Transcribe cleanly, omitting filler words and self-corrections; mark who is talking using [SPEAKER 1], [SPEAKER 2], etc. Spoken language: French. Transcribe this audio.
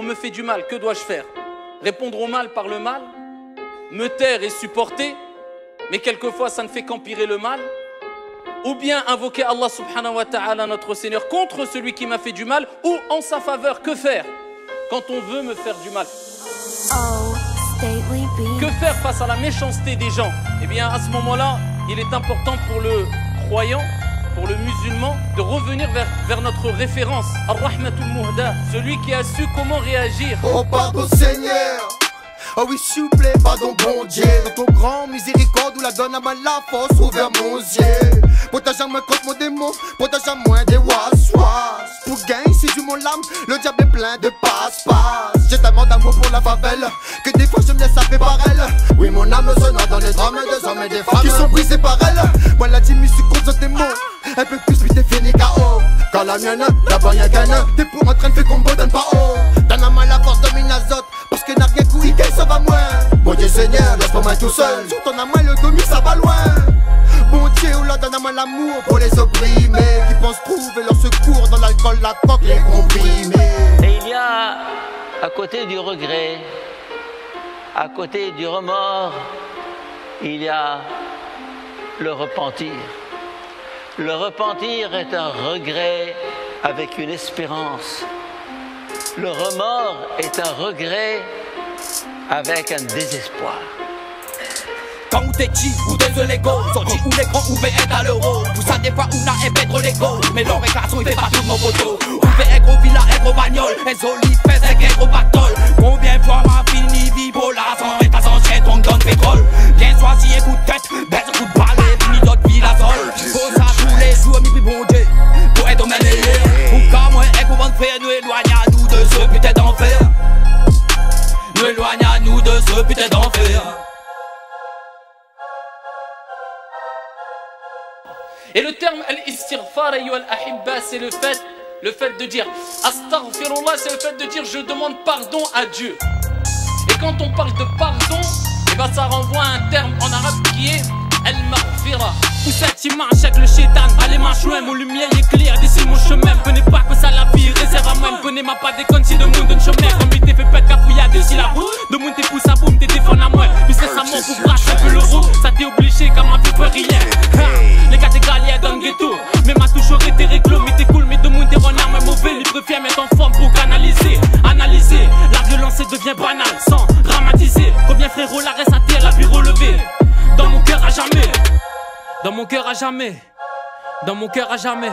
[SPEAKER 1] on me fait du mal, que dois-je faire? Répondre au mal par le mal? Me taire et supporter? Mais quelquefois ça ne fait qu'empirer le mal? Ou bien invoquer Allah subhanahu wa ta'ala, notre Seigneur, contre celui qui m'a fait du mal, ou en sa faveur? Que faire quand on veut me faire du mal? Que faire face à la méchanceté des gens? Eh bien à ce moment-là, il est important pour le croyant, pour le musulman, de revenir vers notre référence, Ar-Rahmatul Muhda, celui qui a su comment réagir.
[SPEAKER 2] Oh pardon Seigneur, oh oui s'il vous plaît, pardon bon Dieu, dans ton grand miséricorde où la donne à mal la force, ouvert mon yeux. Protège à moi contre mon démon, protège à moi des was-was. Pour gagner, c'est du mon lame, le diable est plein de passe-passe. J'ai tellement d'amour pour la favelle, que des fois je me laisse appeler par elle. Oui mon âme se noie dans les drames des hommes et des femmes qui sont brisés par elle. Moi la dîme, je suis contre ce démon, un peu plus vite t'es fini KO. Quand la mienne, d'abord y'a qu'un, t'es pour en train de faire combo, donne pas haut. Donne à moi la force de Minazote, parce que n'a rien couillé qu'elle ça va moins. Bon Dieu Seigneur, laisse pas moi tout seul, sur ton à moi le domi ça va loin. Bon Dieu, là donne à moi l'amour pour les opprimés qui pensent trouver leur secours dans l'alcool, la coque, les comprimés.
[SPEAKER 3] Et il y a, à côté du regret, à côté du remords, il y a le repentir. Le repentir est un regret avec une espérance. Le remords est un regret avec un désespoir.
[SPEAKER 4] Quand ou t'es chi ou désolé go, sorti ou les grands ou être à l'euro. Tout ça des fois on a un pétro l'ego, mais l'or et glaçon il fait pas tout mon poteau. On fait un gros villa, un gros bagnole, un solide fesse, un gros pactole. Combien de fois m'a fini bipolar, sans état sans chien, on donne pétrole. Bien choisi un coup de tête, baisse un coup de balai, fini d'autres villes à sol. Faut ça tous les jours, mi plus bon Dieu, pour être au même élève. Ou quand moi un coup de faire, nous éloigne à nous de ce putain d'enfer. Nous éloigne à nous de ce putain d'enfer.
[SPEAKER 1] Et le terme al-istighfar, ayyuhal ahibba, c'est le fait de dire astaghfirullah, c'est le fait de dire je demande pardon à Dieu. Et quand on parle de pardon, eh ben ça renvoie à un terme en arabe qui est al-maghfira.
[SPEAKER 5] Où cette image avec le shaitan, allez marche loin, mon lumière est claire, dessine mon chemin. Me connais pas que ça la vie, réserve à moi, me connais ma pas des connes si de monde donne chemin. Comme il t'est fait pète cafouillade ici la route, de monde t'es pousse à boum, t'es défend à moi. Puis c'est ça mon pour brasse un peu l'euro, ça t'est obligé comme un vieux peu rien. Les gars t'es galliers dans le ghetto, mais m'a toujours été réglo, mais t'es cool, mais de monde t'es renard, mais mauvais. Les préfèrent mettre en forme pour canaliser, analyser. La violence devient banale, sans dramatiser. Combien frérot la reste à terre, la vie relevée. Dans mon cœur à jamais. Dans mon cœur à jamais, dans mon cœur à jamais.